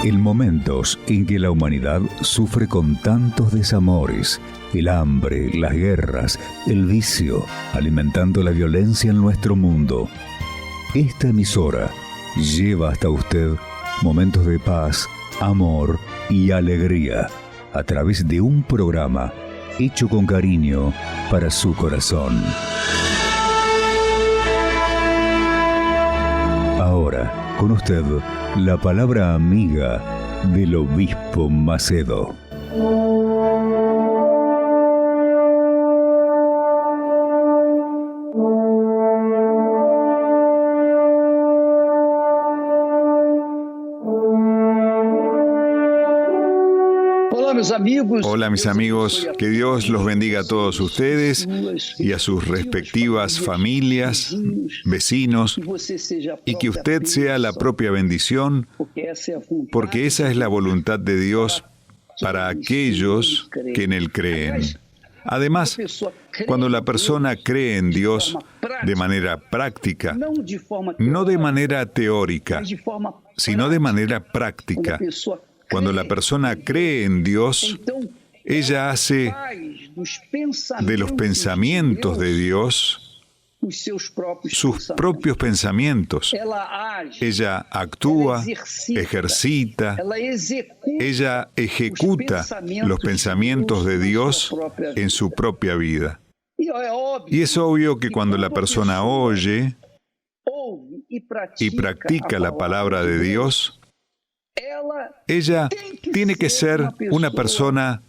En momentos en que la humanidad sufre con tantos desamores, el hambre, las guerras, el vicio, alimentando la violencia en nuestro mundo, esta emisora lleva hasta usted momentos de paz, amor y alegría a través de un programa hecho con cariño para su corazón. Ahora, con usted, la palabra amiga del obispo Macedo. Hola mis amigos, que Dios los bendiga a todos ustedes y a sus respectivas familias, vecinos, y que usted sea la propia bendición, porque esa es la voluntad de Dios para aquellos que en Él creen. Además, cuando la persona cree en Dios de manera práctica, no de manera teórica, sino de manera práctica, cuando la persona cree en Dios, ella hace de los pensamientos de Dios sus propios pensamientos. Ella actúa, ejercita, ella ejecuta los pensamientos de Dios en su propia vida. Y es obvio que cuando la persona oye y practica la palabra de Dios, ella tiene que ser una persona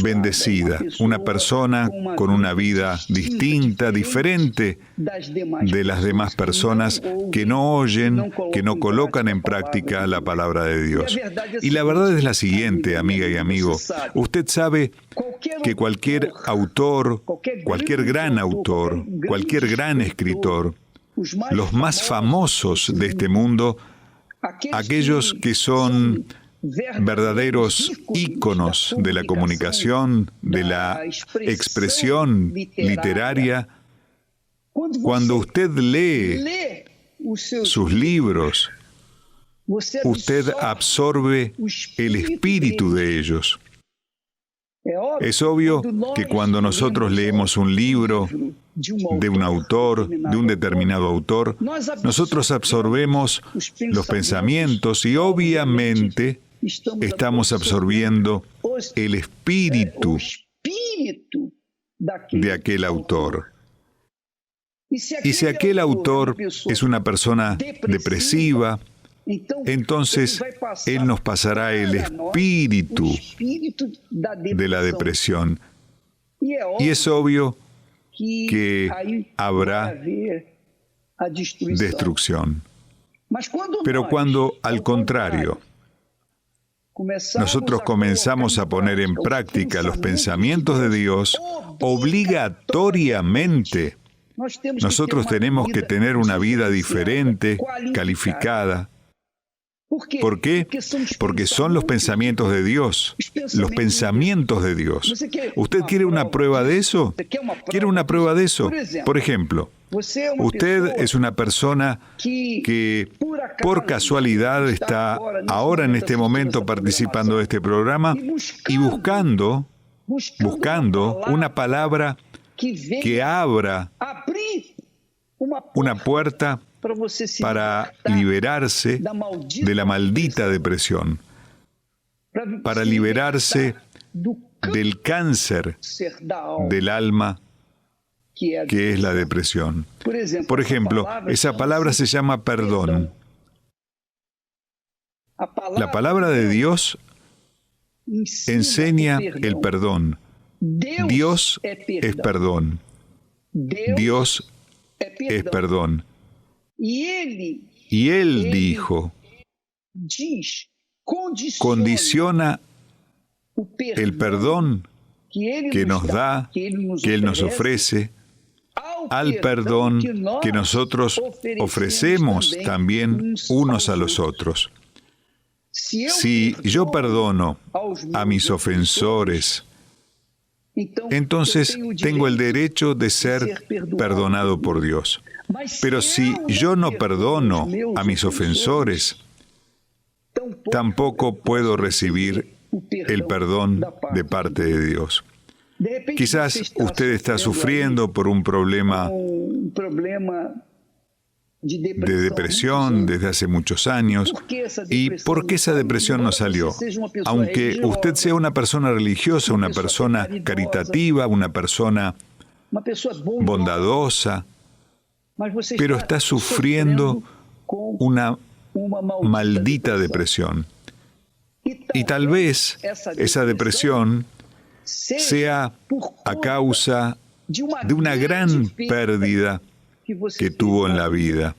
bendecida, una persona con una vida distinta, diferente de las demás personas que no oyen, que no colocan en práctica la palabra de Dios. Y la verdad es la siguiente, amiga y amigo. Usted sabe que cualquier autor, cualquier gran autor, cualquier gran escritor, los más famosos de este mundo, aquellos que son verdaderos íconos de la comunicación, de la expresión literaria, cuando usted lee sus libros, usted absorbe el espíritu de ellos. Es obvio que cuando nosotros leemos un libro de un autor, de un determinado autor, nosotros absorbemos los pensamientos y obviamente estamos absorbiendo el espíritu de aquel autor. Y si aquel autor es una persona depresiva, entonces Él nos pasará el espíritu de la depresión. Y es obvio que habrá destrucción. Pero cuando, al contrario, nosotros comenzamos a poner en práctica los pensamientos de Dios, obligatoriamente, nosotros tenemos que tener una vida diferente, calificada. ¿Por qué? Porque son los pensamientos de Dios. Los pensamientos de Dios. ¿Usted quiere una prueba de eso? ¿Quiere una prueba de eso? Por ejemplo, usted es una persona que por casualidad está ahora en este momento participando de este programa y buscando una palabra que abra una puerta para liberarse de la maldita depresión, para liberarse del cáncer del alma que es la depresión. Por ejemplo, esa palabra se llama perdón. La palabra de Dios enseña el perdón. Dios es perdón. Dios es perdón. Y Él dijo, condiciona el perdón que nos da, que Él nos ofrece, al perdón que nosotros ofrecemos también unos a los otros. Si yo perdono a mis ofensores, entonces tengo el derecho de ser perdonado por Dios. Pero si yo no perdono a mis ofensores, tampoco puedo recibir el perdón de parte de Dios. Quizás usted está sufriendo por un problema de depresión desde hace muchos años. ¿Y por qué esa depresión no salió? Aunque usted sea una persona religiosa, una persona caritativa, una persona bondadosa, pero está sufriendo una maldita depresión. Y tal vez esa depresión sea a causa de una gran pérdida que tuvo en la vida.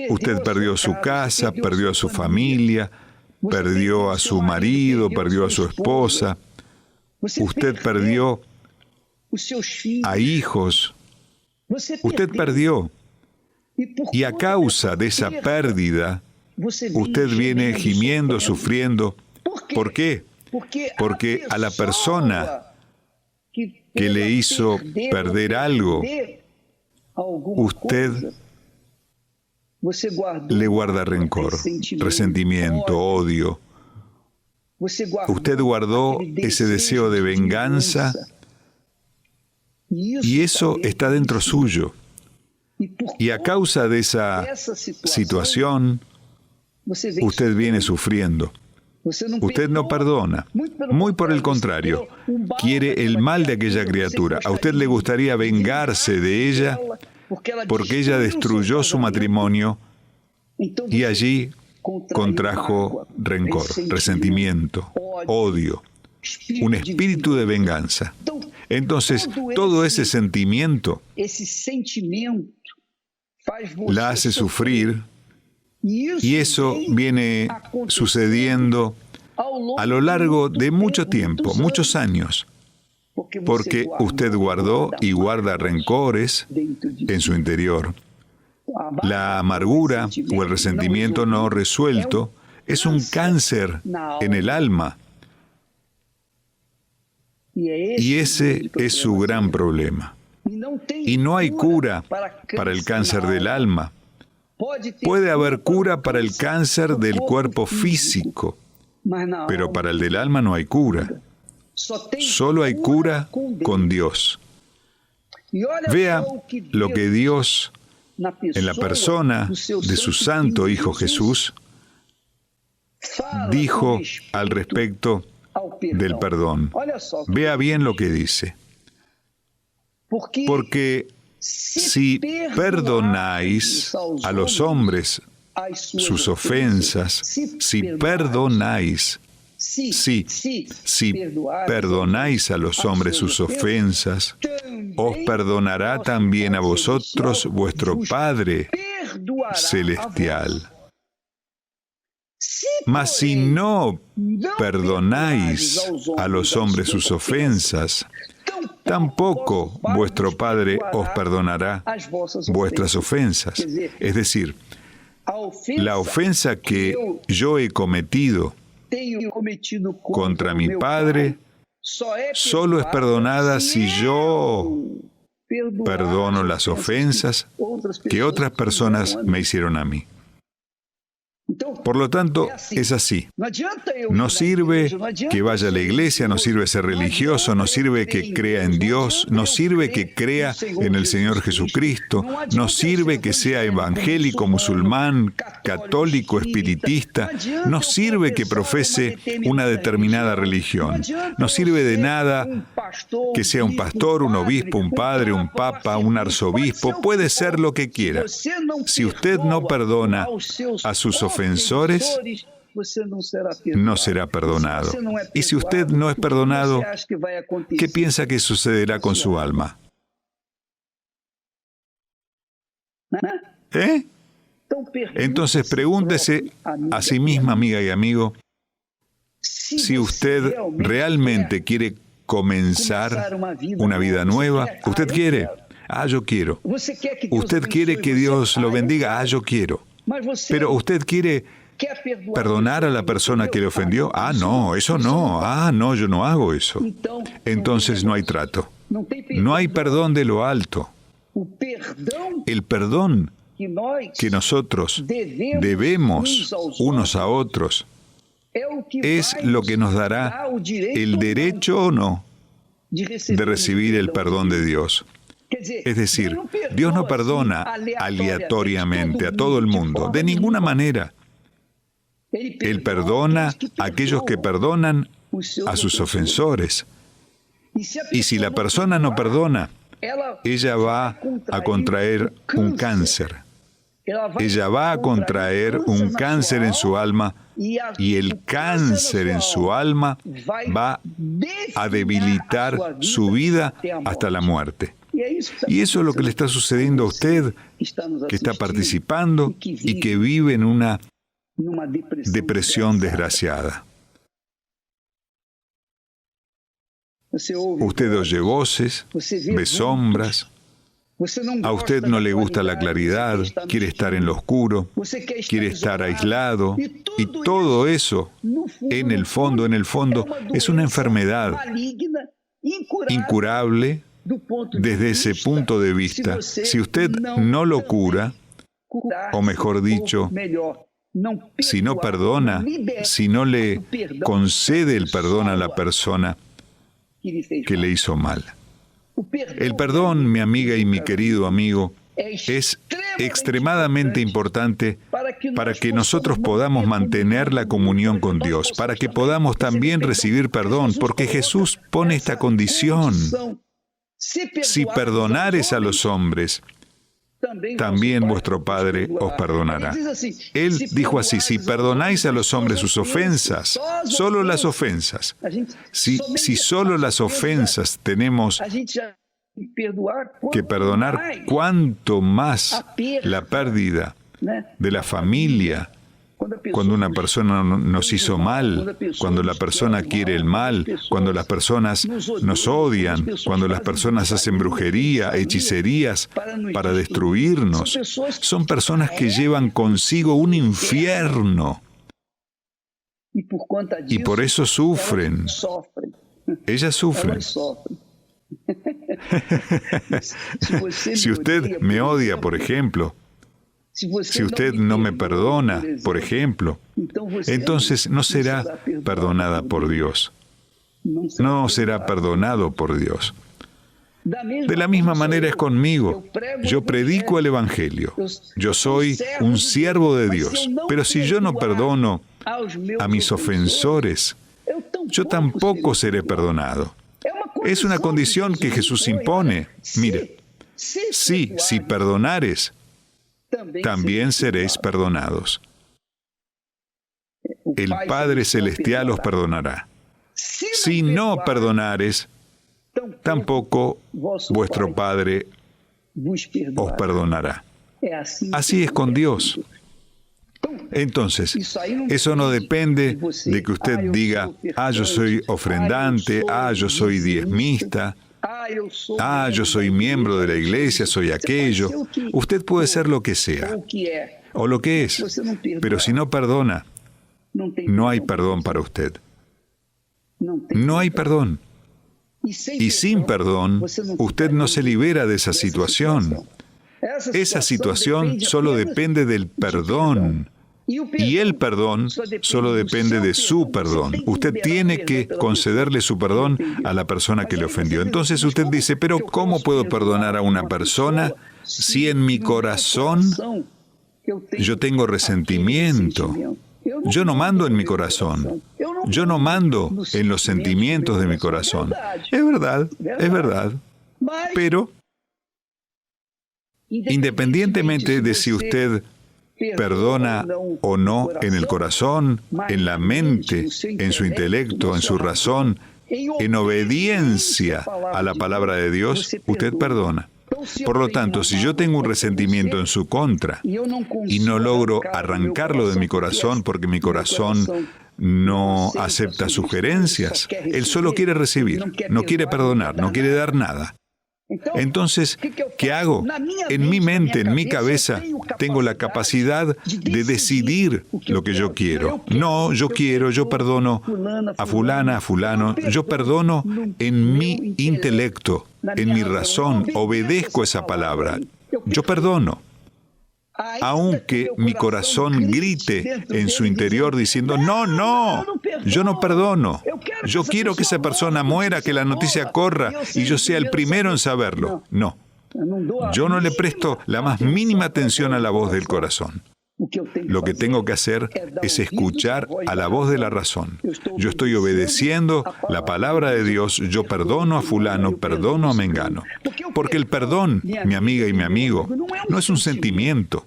Usted perdió su casa, perdió a su familia, perdió a su marido, perdió a su esposa. Usted perdió a hijos. Usted perdió. Y a causa de esa pérdida, usted viene gimiendo, sufriendo. ¿Por qué? Porque a la persona que le hizo perder algo, usted le guarda rencor, resentimiento, odio. Usted guardó ese deseo de venganza y eso está dentro suyo. Y a causa de esa situación, usted viene sufriendo. Usted no perdona. Muy por el contrario, quiere el mal de aquella criatura. A usted le gustaría vengarse de ella porque ella destruyó su matrimonio y allí contrajo rencor, resentimiento, odio, un espíritu de venganza. Entonces, todo ese sentimiento la hace sufrir. Y eso viene sucediendo a lo largo de mucho tiempo, muchos años, porque usted guardó y guarda rencores en su interior. La amargura o el resentimiento no resuelto es un cáncer en el alma. Y ese es su gran problema. Y no hay cura para el cáncer del alma. Puede haber cura para el cáncer del cuerpo físico, pero para el del alma no hay cura. Solo hay cura con Dios. Vea lo que Dios, en la persona de su Santo Hijo Jesús, dijo al respecto del perdón. Vea bien lo que dice. Porque si perdonáis a los hombres sus ofensas, si perdonáis a los hombres sus ofensas, os perdonará también a vosotros vuestro Padre Celestial. Mas si no perdonáis a los hombres sus ofensas, tampoco vuestro Padre os perdonará vuestras ofensas. Es decir, la ofensa que yo he cometido contra mi Padre solo es perdonada si yo perdono las ofensas que otras personas me hicieron a mí. Por lo tanto, es así. No sirve que vaya a la iglesia, no sirve ser religioso, no sirve que crea en Dios, no sirve que crea en el Señor Jesucristo, no sirve que sea evangélico, musulmán, católico, espiritista, no sirve que profese una determinada religión, no sirve de nada que sea un pastor, un obispo, un padre, un papa, un arzobispo, puede ser lo que quiera. Si usted no perdona a sus ofensores, no será perdonado. Y si usted no es perdonado, ¿qué piensa que sucederá con su alma? Entonces pregúntese a sí misma, amiga y amigo, si usted realmente quiere comenzar una vida nueva. ¿Usted quiere? Yo quiero. ¿Usted quiere que Dios lo bendiga? Yo quiero. Pero ¿usted quiere perdonar a la persona que le ofendió? No, eso no. No, yo no hago eso. Entonces no hay trato. No hay perdón de lo alto. El perdón que nosotros debemos unos a otros es lo que nos dará el derecho o no de recibir el perdón de Dios. Es decir, Dios no perdona aleatoriamente a todo el mundo, de ninguna manera. Él perdona a aquellos que perdonan a sus ofensores. Y si la persona no perdona, ella va a contraer un cáncer. Ella va a contraer un cáncer en su alma, y el cáncer en su alma va a debilitar su vida hasta la muerte. Y eso es lo que le está sucediendo a usted, que está participando y que vive en una depresión desgraciada. Usted oye voces, ve sombras. A usted no le gusta la claridad, quiere estar en lo oscuro, quiere estar aislado, y todo eso, en el fondo, es una enfermedad incurable desde ese punto de vista. Si usted no lo cura, o mejor dicho, si no perdona, si no le concede el perdón a la persona que le hizo mal. El perdón, mi amiga y mi querido amigo, es extremadamente importante para que nosotros podamos mantener la comunión con Dios, para que podamos también recibir perdón, porque Jesús pone esta condición. Si perdonares a los hombres, también vuestro Padre os perdonará. Él dijo así: si perdonáis a los hombres sus ofensas, solo las ofensas, si solo las ofensas tenemos que perdonar, cuánto más la pérdida de la familia, cuando una persona nos hizo mal, cuando la persona quiere el mal, cuando las personas nos odian, cuando las personas hacen brujería, hechicerías para destruirnos. Son personas que llevan consigo un infierno. Y por eso sufren. Ellas sufren. Si usted me odia, por ejemplo, si usted no me perdona, por ejemplo, entonces no será perdonada por Dios. No será perdonado por Dios. De la misma manera es conmigo. Yo predico el Evangelio. Yo soy un siervo de Dios. Pero si yo no perdono a mis ofensores, yo tampoco seré perdonado. Es una condición que Jesús impone. Mire, si perdonares, también seréis perdonados. El Padre Celestial os perdonará. Si no perdonares, tampoco vuestro Padre os perdonará. Así es con Dios. Entonces, eso no depende de que usted diga: yo soy ofrendante, yo soy diezmista, yo soy miembro de la iglesia, soy aquello. Usted puede ser lo que sea, o lo que es, pero si no perdona, no hay perdón para usted. No hay perdón. Y sin perdón, usted no se libera de esa situación. Esa situación solo depende del perdón. Y el perdón solo depende de su perdón. Usted tiene que concederle su perdón a la persona que le ofendió. Entonces usted dice: pero ¿cómo puedo perdonar a una persona si en mi corazón yo tengo resentimiento? Yo no mando en mi corazón. Yo no mando en los sentimientos de mi corazón. Es verdad, es verdad. Pero, independientemente de si usted perdona o no en el corazón, en la mente, en su intelecto, en su razón, en obediencia a la palabra de Dios, usted perdona. Por lo tanto, si yo tengo un resentimiento en su contra y no logro arrancarlo de mi corazón porque mi corazón no acepta sugerencias, él solo quiere recibir, no quiere perdonar, no quiere dar nada. Entonces, ¿qué hago? En mi mente, en mi cabeza, tengo la capacidad de decidir lo que yo quiero. No, yo perdono a fulana, a fulano. Yo perdono en mi intelecto, en mi razón. Obedezco esa palabra. Yo perdono. aunque mi corazón grite en su interior diciendo, no, yo no perdono. Yo quiero que esa persona muera, que la noticia corra y yo sea el primero en saberlo. No, yo no le presto la más mínima atención a la voz del corazón. Lo que tengo que hacer es escuchar a la voz de la razón. Yo estoy obedeciendo la palabra de Dios. Yo perdono a fulano, perdono a mengano. Porque el perdón, mi amiga y mi amigo, no es un sentimiento.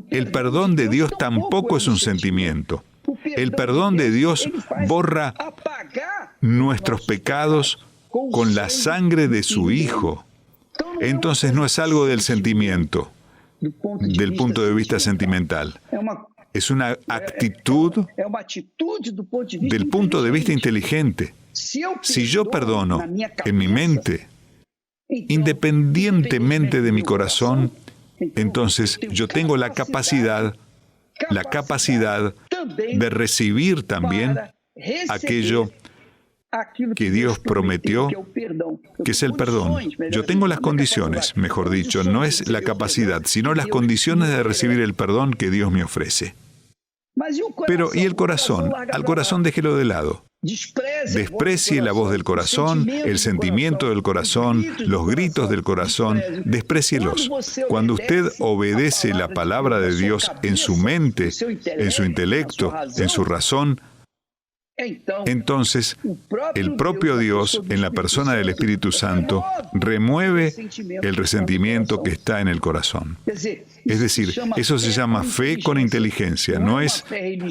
El perdón de Dios tampoco es un sentimiento. El perdón de Dios borra nuestros pecados con la sangre de su Hijo. Entonces no es algo del sentimiento, del punto de vista sentimental. Es una actitud del punto de vista inteligente. Si yo perdono en mi mente, independientemente de mi corazón, entonces yo tengo la capacidad de recibir también aquello que Dios prometió, que es el perdón. Yo tengo las condiciones, mejor dicho, no es la capacidad, sino las condiciones de recibir el perdón que Dios me ofrece. Pero, ¿y el corazón? Al corazón déjelo de lado. Desprecie la voz del corazón, el sentimiento del corazón, los gritos del corazón, desprécielos. Cuando usted obedece la palabra de Dios en su mente, en su intelecto, en su razón, entonces el propio Dios, en la persona del Espíritu Santo, remueve el resentimiento que está en el corazón. Es decir, eso se llama fe con inteligencia. No es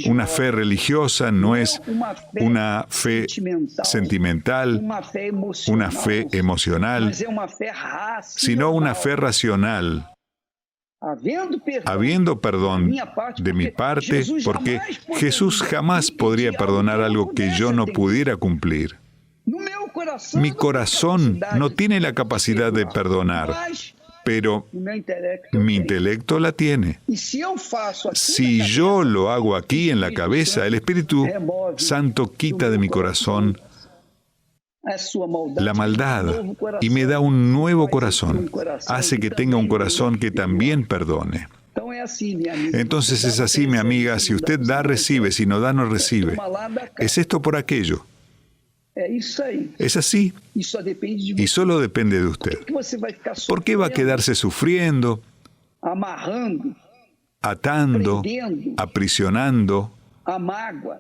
una fe religiosa, no es una fe sentimental, una fe emocional, sino una fe racional. Habiendo perdón de mi parte, porque Jesús jamás podría perdonar algo que yo no pudiera cumplir. Mi corazón no tiene la capacidad de perdonar, pero mi intelecto la tiene. Si yo lo hago aquí en la cabeza, el Espíritu Santo quita de mi corazón la maldad y me da un nuevo corazón. Hace que tenga un corazón que también perdone. Entonces es así, mi amiga, si usted da, recibe, si no da, no recibe. Es esto por aquello. Es así. Y solo depende de usted. ¿Por qué va a quedarse sufriendo, atando, aprisionando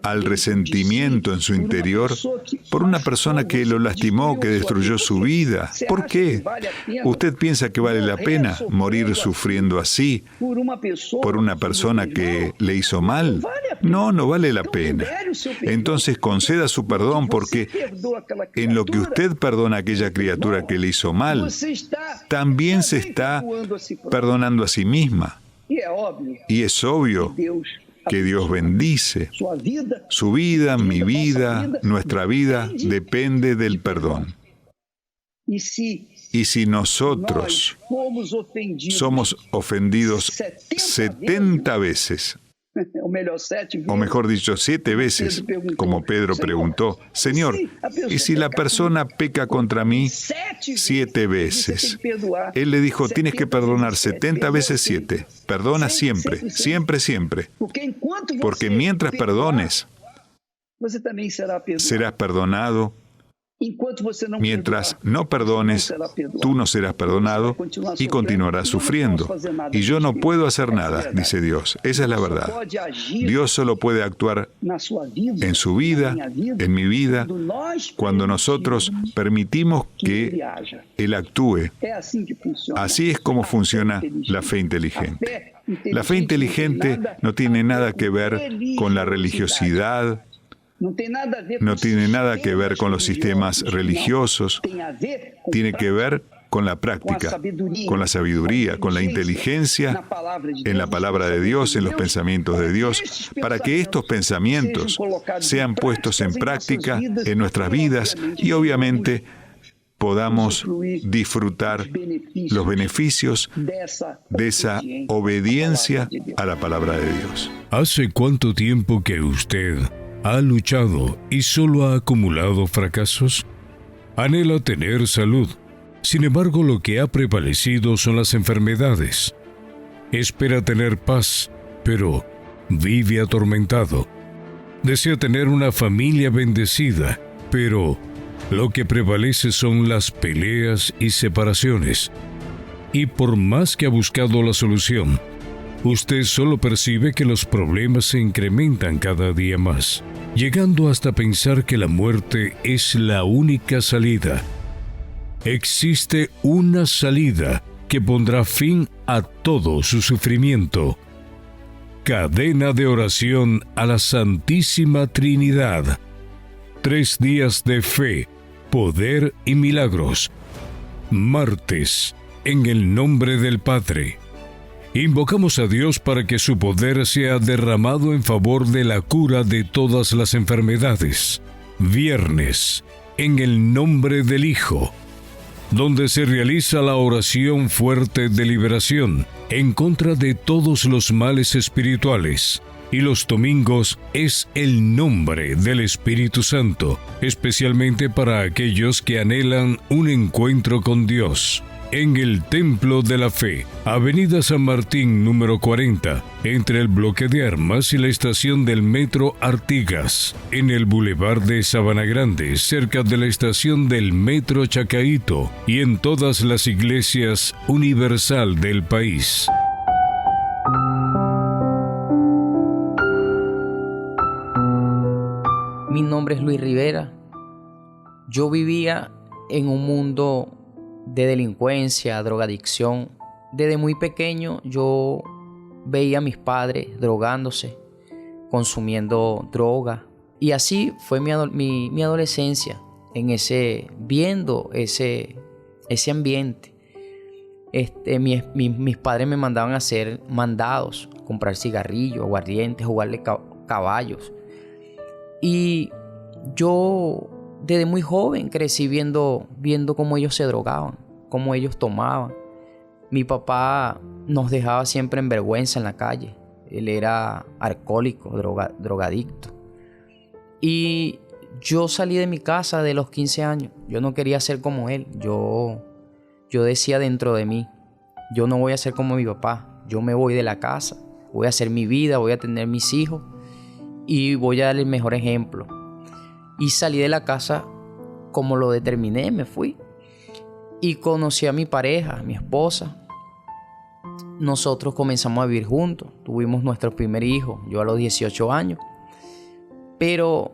al resentimiento en su interior por una persona que lo lastimó, que destruyó su vida? ¿Por qué? ¿Usted piensa que vale la pena morir sufriendo así por una persona que le hizo mal? No, no vale la pena. Entonces conceda su perdón, porque en lo que usted perdona a aquella criatura que le hizo mal, también se está perdonando a sí misma. Y es obvio que Dios bendice. Su vida, mi vida, nuestra vida depende del perdón. Y si nosotros somos ofendidos 70 veces, o mejor dicho, 7 veces, como Pedro preguntó, Señor, ¿y si la persona peca contra mí 7 veces? Él le dijo, tienes que perdonar 70 veces 7. Perdona siempre, siempre, siempre. Porque mientras perdones, serás perdonado. Mientras no perdones, tú no serás perdonado y continuarás sufriendo. Y yo no puedo hacer nada, dice Dios. Esa es la verdad. Dios solo puede actuar en su vida, en mi vida, cuando nosotros permitimos que Él actúe. Así es como funciona la fe inteligente. La fe inteligente no tiene nada que ver con la religiosidad, no tiene nada que ver con los sistemas religiosos, tiene que ver con la práctica, con la sabiduría, con la inteligencia en la palabra de Dios, en los pensamientos de Dios, para que estos pensamientos sean puestos en práctica en nuestras vidas y obviamente podamos disfrutar los beneficios de esa obediencia a la palabra de Dios. ¿Hace cuánto tiempo que usted ha luchado y solo ha acumulado fracasos? Anhela tener salud. Sin embargo, lo que ha prevalecido son las enfermedades. Espera tener paz, pero vive atormentado. Desea tener una familia bendecida, pero lo que prevalece son las peleas y separaciones. Y por más que ha buscado la solución, usted solo percibe que los problemas se incrementan cada día más, llegando hasta pensar que la muerte es la única salida. Existe una salida que pondrá fin a todo su sufrimiento. Cadena de oración a la Santísima Trinidad. 3 días de fe, poder y milagros. Martes, en el nombre del Padre. Invocamos a Dios para que su poder sea derramado en favor de la cura de todas las enfermedades. Viernes, en el nombre del Hijo, donde se realiza la oración fuerte de liberación en contra de todos los males espirituales. Y los domingos es el nombre del Espíritu Santo, especialmente para aquellos que anhelan un encuentro con Dios. En el Templo de la Fe, Avenida San Martín número 40, entre el bloque de Armas y la estación del Metro Artigas, en el Boulevard de Sabana Grande, cerca de la estación del Metro Chacaíto, y en todas las iglesias universal del país. Mi nombre es Luis Rivera. Yo vivía en un mundo de delincuencia, drogadicción. Desde muy pequeño yo veía a mis padres drogándose, consumiendo droga. Y así fue mi adolescencia, viendo ese ambiente. Mis padres me mandaban a hacer mandados, comprar cigarrillos, aguardientes, jugarle caballos. Y yo desde muy joven crecí viendo cómo ellos se drogaban, cómo ellos tomaban. Mi papá nos dejaba siempre en vergüenza en la calle. Él era alcohólico, drogadicto. Y yo salí de mi casa de los 15 años. Yo no quería ser como él. Yo decía dentro de mí, yo no voy a ser como mi papá. Yo me voy de la casa, voy a hacer mi vida, voy a tener mis hijos y voy a darle el mejor ejemplo. Y salí de la casa como lo determiné, me fui. Y conocí a mi pareja, a mi esposa. Nosotros comenzamos a vivir juntos. Tuvimos nuestro primer hijo, yo a los 18 años. Pero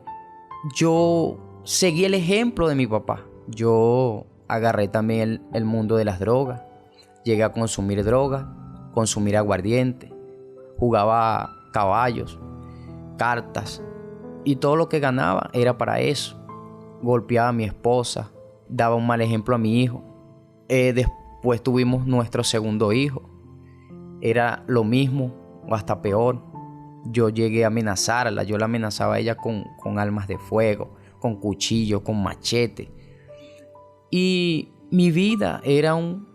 yo seguí el ejemplo de mi papá. Yo agarré también el mundo de las drogas. Llegué a consumir drogas, consumir aguardiente. Jugaba caballos, cartas. Y todo lo que ganaba era para eso. Golpeaba a mi esposa, daba un mal ejemplo a mi hijo. Después tuvimos nuestro segundo hijo. Era lo mismo o hasta peor. Yo llegué a amenazarla. Yo la amenazaba a ella con armas de fuego, con cuchillo, con machete. Y mi vida era un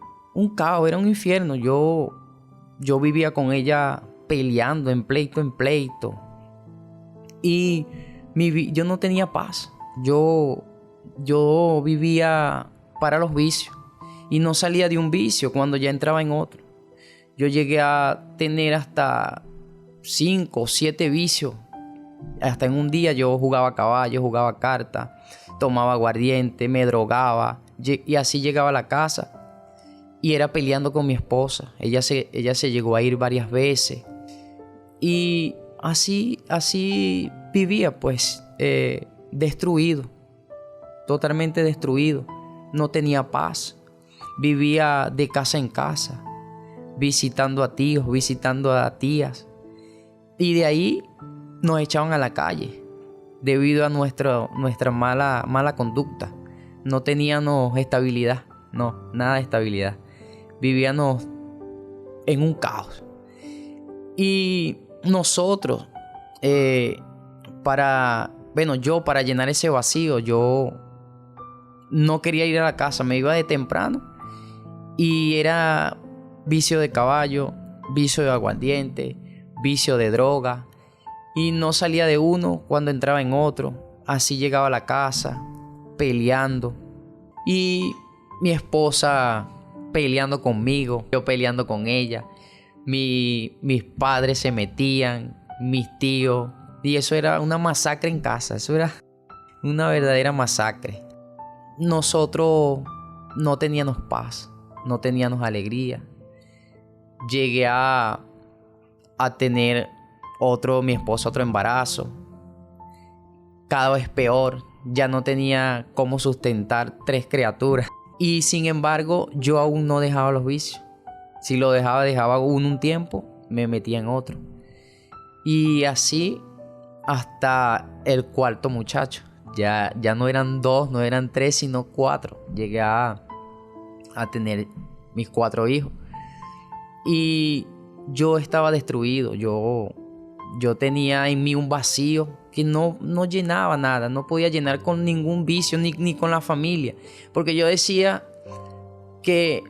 caos, era un infierno. Yo vivía con ella peleando en pleito. Y yo no tenía paz. Yo vivía para los vicios y no salía de un vicio cuando ya entraba en otro. Yo llegué a tener hasta 5 o 7 vicios. Hasta en un día yo jugaba caballo, jugaba cartas, tomaba aguardiente, me drogaba y así llegaba a la casa y era peleando con mi esposa. Ella se llegó a ir varias veces y así vivía, pues, destruido, totalmente destruido. No tenía paz. Vivía de casa en casa, visitando a tíos, visitando a tías. Y de ahí nos echaban a la calle debido a nuestra mala conducta. No teníamos estabilidad, no, nada de estabilidad. Vivíamos en un caos. Y nosotros, para llenar ese vacío, yo no quería ir a la casa, me iba de temprano y era vicio de caballo, vicio de aguardiente, vicio de droga y no salía de uno cuando entraba en otro. Así llegaba a la casa peleando y mi esposa peleando conmigo, yo peleando con ella, Mis padres se metían, mis tíos, y eso era una masacre en casa, eso era una verdadera masacre. Nosotros no teníamos paz, no teníamos alegría. Llegué a tener mi esposo otro embarazo. Cada vez peor, ya no tenía cómo sustentar 3 criaturas. Y sin embargo, yo aún no dejaba los vicios. Si lo dejaba uno un tiempo, me metía en otro. Y así hasta el 4.º muchacho. Ya no eran 2, no eran 3, sino 4. Llegué a tener mis 4 hijos. Y yo estaba destruido. Yo tenía en mí un vacío que no llenaba nada. No podía llenar con ningún vicio ni con la familia. Porque yo decía que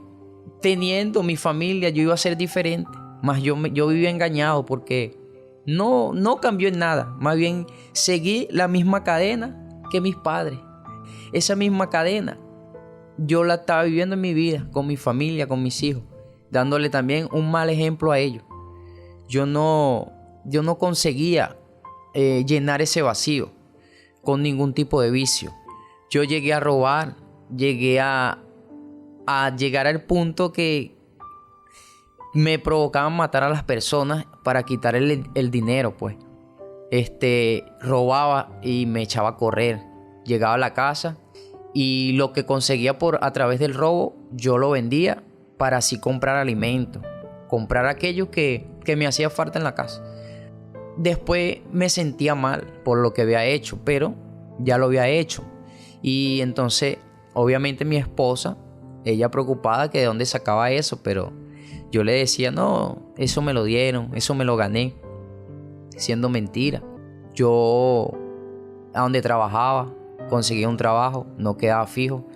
teniendo mi familia yo iba a ser diferente. Mas yo vivía engañado porque no cambió en nada. Más bien seguí la misma cadena que mis padres. Esa misma cadena yo la estaba viviendo en mi vida, con mi familia, con mis hijos, dándole también un mal ejemplo a ellos. Yo no conseguía llenar ese vacío con ningún tipo de vicio. Yo llegué a robar, llegué a llegar al punto que me provocaban matar a las personas para quitar el dinero, pues. Robaba y me echaba a correr. Llegaba a la casa y lo que conseguía a través del robo, yo lo vendía para así comprar alimentos, comprar aquello que me hacía falta en la casa. Después me sentía mal por lo que había hecho, pero ya lo había hecho. Y entonces, obviamente mi esposa, ella preocupada que de dónde sacaba eso, pero yo le decía, no, eso me lo dieron, eso me lo gané, siendo mentira. Yo, a donde trabajaba, conseguía un trabajo, no quedaba fijo,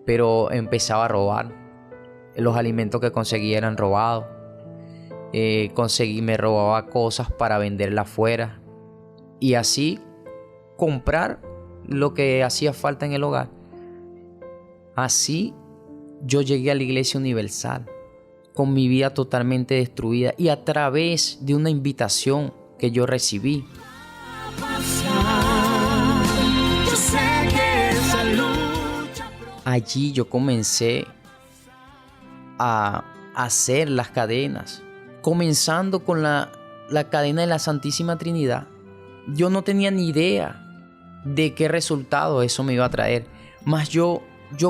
pero empezaba a robar. Los alimentos que conseguía eran robados. Me robaba cosas para venderla afuera y así comprar lo que hacía falta en el hogar. Así yo llegué a la Iglesia Universal con mi vida totalmente destruida y a través de una invitación que yo recibí. Allí yo comencé a hacer las cadenas, comenzando con la cadena de la Santísima Trinidad. Yo no tenía ni idea de qué resultado eso me iba a traer. Mas yo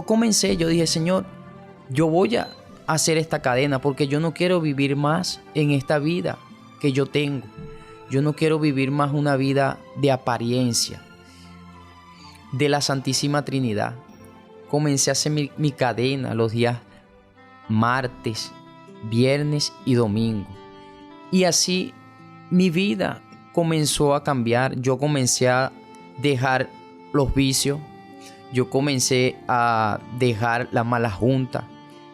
comencé, yo dije, Señor, yo voy a hacer esta cadena porque yo no quiero vivir más en esta vida que yo tengo. Yo no quiero vivir más una vida de apariencia de la Santísima Trinidad. Comencé a hacer mi cadena los días martes, viernes y domingo. Y así mi vida comenzó a cambiar. Yo comencé a dejar los vicios. Yo comencé a dejar la mala junta.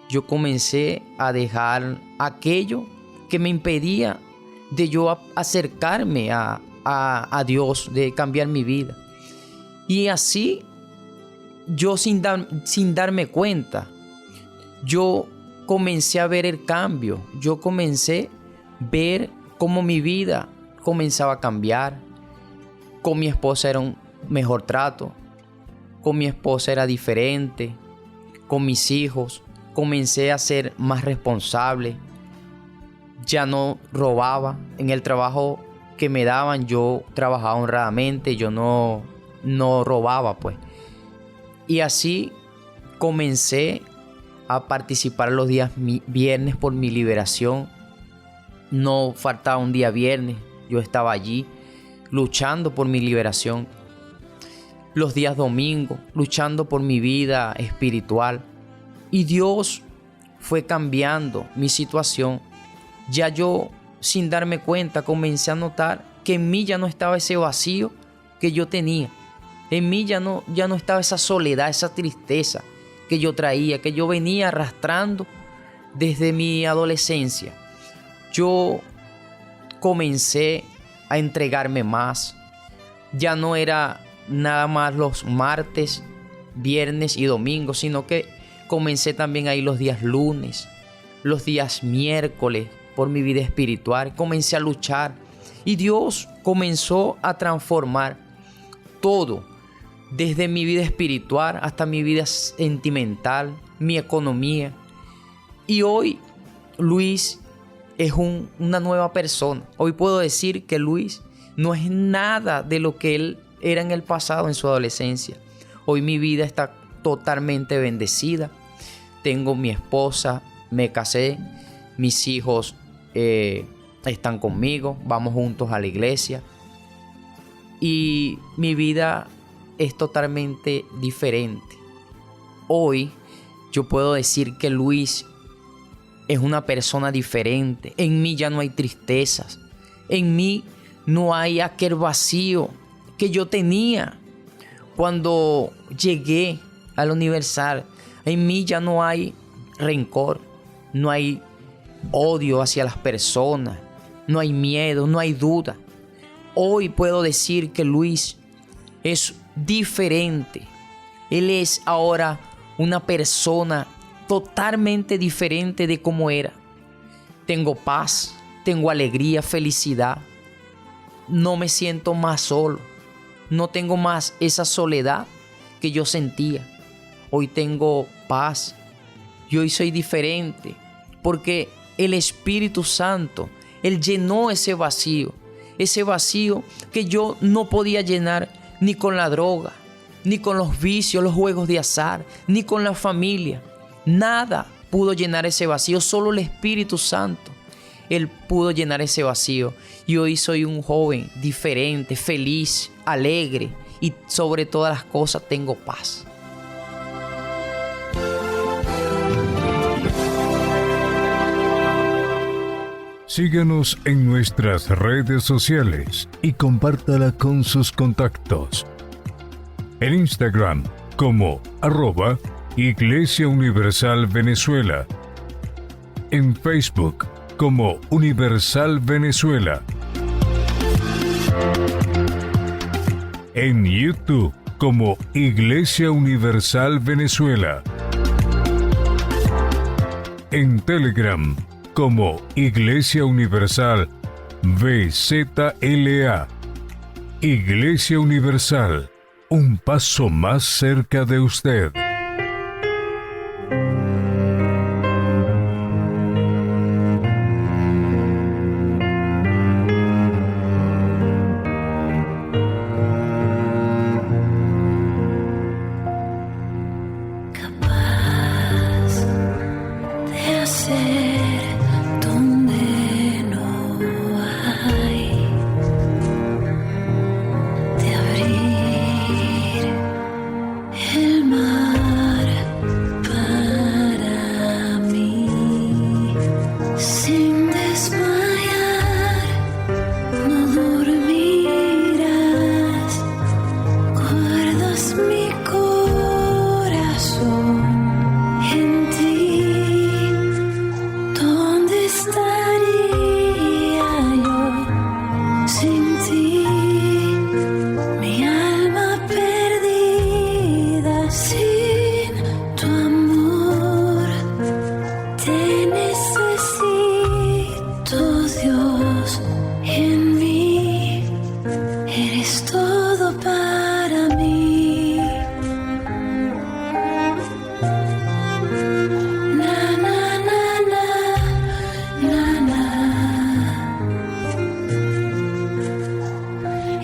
Yo comencé a dejar aquello que me impedía de yo acercarme a Dios, de cambiar mi vida. Y así, yo sin darme cuenta, yo comencé a ver el cambio. Yo comencé a ver cómo mi vida comenzaba a cambiar. Con mi esposa era un mejor trato. Con mi esposa era diferente. Con mis hijos comencé a ser más responsable. Ya no robaba. En el trabajo que me daban yo trabajaba honradamente. Yo no robaba, pues. Y así comencé a participar los días viernes por mi liberación. No faltaba un día viernes. Yo estaba allí luchando por mi liberación. Los días domingos, luchando por mi vida espiritual. Y Dios fue cambiando mi situación. Ya yo, sin darme cuenta, comencé a notar que en mí ya no estaba ese vacío que yo tenía. En mí ya no estaba esa soledad, esa tristeza que yo traía, que yo venía arrastrando desde mi adolescencia. Yo comencé a entregarme más. Ya no era nada más los martes, viernes y domingos, sino que comencé también a ir los días lunes, los días miércoles, por mi vida espiritual. Comencé a luchar y Dios comenzó a transformar todo, desde mi vida espiritual hasta mi vida sentimental, mi economía. Y hoy Luis es una nueva persona. Hoy puedo decir que Luis no es nada de lo que él era en el pasado, en su adolescencia. Hoy mi vida está totalmente bendecida. Tengo mi esposa, me casé, mis hijos están conmigo, vamos juntos a la iglesia. Y mi vida es totalmente diferente. Hoy yo puedo decir que Luis es una persona diferente. En mí ya no hay tristezas. En mí no hay aquel vacío que yo tenía cuando llegué a la Universal. En mí ya no hay rencor, no hay odio hacia las personas, no hay miedo, no hay duda. Hoy puedo decir que Luis es diferente. Él es ahora una persona totalmente diferente de como era. Tengo paz, tengo alegría, felicidad. No me siento más solo. No tengo más esa soledad que yo sentía. Hoy tengo paz. Y hoy soy diferente porque el Espíritu Santo, Él llenó ese vacío que yo no podía llenar ni con la droga, ni con los vicios, los juegos de azar, ni con la familia. Nada pudo llenar ese vacío, solo el Espíritu Santo. Él pudo llenar ese vacío. Y hoy soy un joven diferente, feliz, alegre y sobre todas las cosas tengo paz. Síganos en nuestras redes sociales y compártala con sus contactos. En Instagram como @Iglesia Universal Venezuela. En Facebook como Universal Venezuela. En YouTube como Iglesia Universal Venezuela. En Telegram como Iglesia Universal VZLA. Iglesia Universal, un paso más cerca de usted.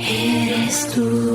Eres tú.